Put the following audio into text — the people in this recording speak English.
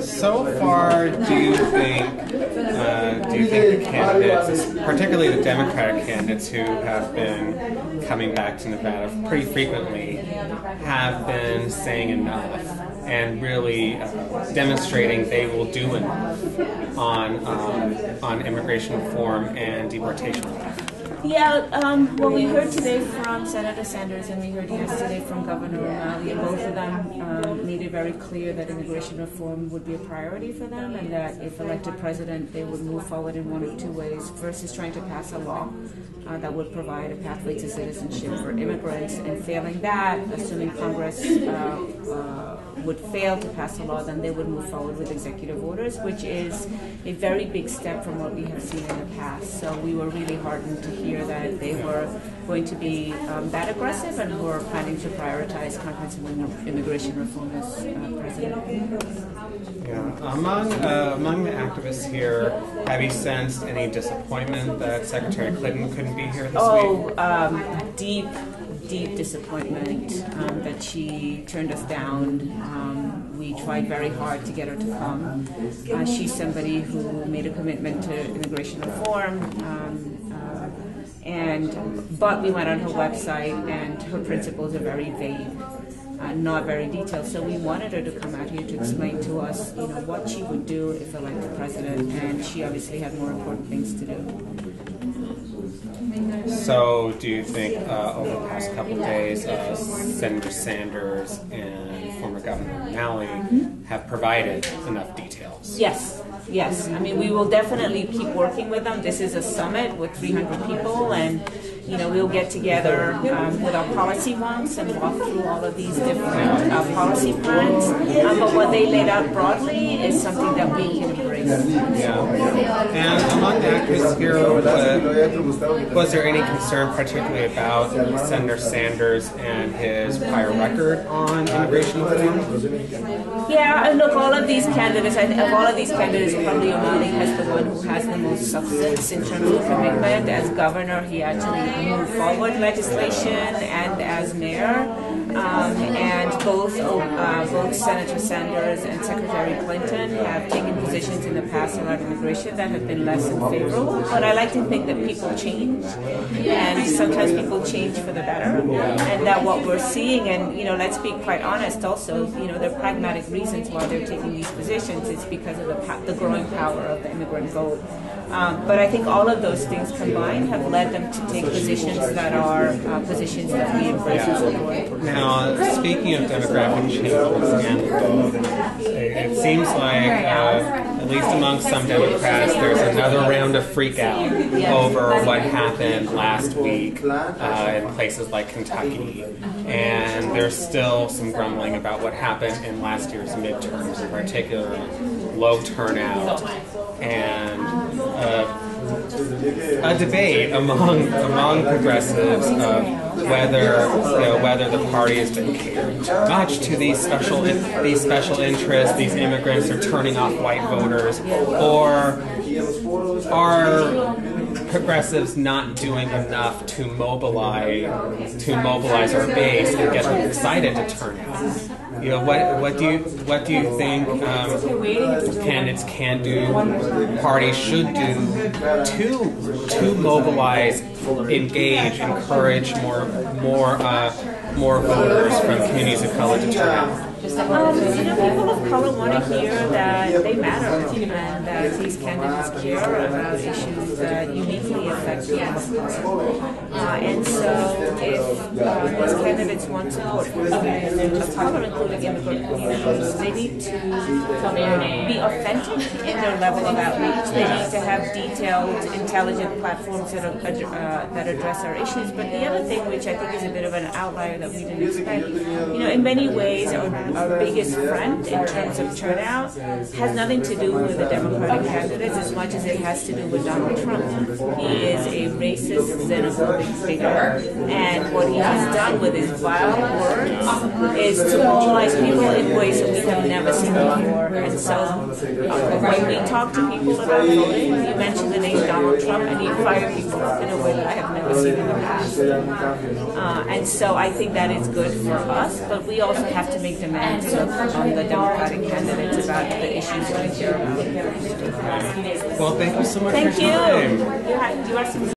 So far, do you think the candidates, particularly the Democratic candidates who have been coming back to Nevada pretty frequently, have been saying enough and really demonstrating they will do enough on immigration reform and deportation? Yeah, well, we heard today from Senator Sanders and we heard yesterday from Governor O'Malley, and both of them made it very clear that immigration reform would be a priority for them, and that if elected president, they would move forward in one of two ways. First is trying to pass a law that would provide a pathway to citizenship for immigrants, and failing that, assuming Congress would fail to pass a law, then they would move forward with executive orders, which is a very big step from what we have seen in the past. So we were really heartened to hear that they were going to be that aggressive and were planning to prioritize comprehensive immigration reform as president. Yeah. Among the activists here, have you sensed any disappointment that Secretary Clinton couldn't be here this week? Deep disappointment that she turned us down. We tried very hard to get her to come. She's somebody who made a commitment to immigration reform, but we went on her website and her principles are very vague, not very detailed. So we wanted her to come out here to explain to us, what she would do if elected president, and she obviously had more important things to do. So, do you think over the past couple of days, Senator Sanders and former Governor O'Malley have provided enough details? Yes. I mean, we will definitely keep working with them. This is a summit with 300 people, and we'll get together with our policy wonks and walk through all of these different policy plans. But what they laid out broadly is something that we can embrace. Yeah. And among the activists here, was there any concern particularly about Senator Sanders and his prior record on immigration reform? Yeah, and look, all of these candidates, probably O'Malley has the one who has the most substance in terms of commitment. As governor, he actually moved forward legislation, and as mayor. And both Senator Sanders and Secretary Clinton have taken positions in the past around immigration that have been less than favorable. But I like to think that people change, and sometimes people change for the better. And that what we're seeing, and let's be quite honest, also, there are pragmatic reasons why they're taking these positions. It's because of the growing power of the immigrant vote. But I think all of those things combined have led them to take positions that are positions that we embrace and support. Now, speaking of demographic changes, it seems like, at least among some Democrats, there's another round of freak out over what happened last week in places like Kentucky. And there's still some grumbling about what happened in last year's midterms, in particular, low turnout, and a debate among progressives of whether the party has been caring too much to these special interests, these immigrants are turning off white voters, or are progressives not doing enough to mobilize our base and get them excited to turn out? What do you think candidates can do, parties should do to mobilize, engage, encourage more voters from communities of color to turn out? People of color want to hear that they matter and that these candidates care about issues that uniquely affect people of color. And so if these candidates want support from communities of color, including immigrant communities, they need to be authentic in their level of outreach. They need to have detailed, intelligent platforms that address our issues. But the other thing, which I think is a bit of an outlier that we didn't expect, in many ways, our biggest friend in terms of turnout has nothing to do with the Democratic candidates as much as it has to do with Donald Trump. He is a racist, xenophobic figure, and what he has done with his vile words is to mobilize people in ways that we have never seen before. And so when we talk to people about voting, you mention the name Donald Trump and you fire people up in a way that I have never seen in the past. And so I think that is good for us, but we also have to make demands recommend the Democratic candidates about the issues we care about. Well, thank you so much Thank for your time. you. You want some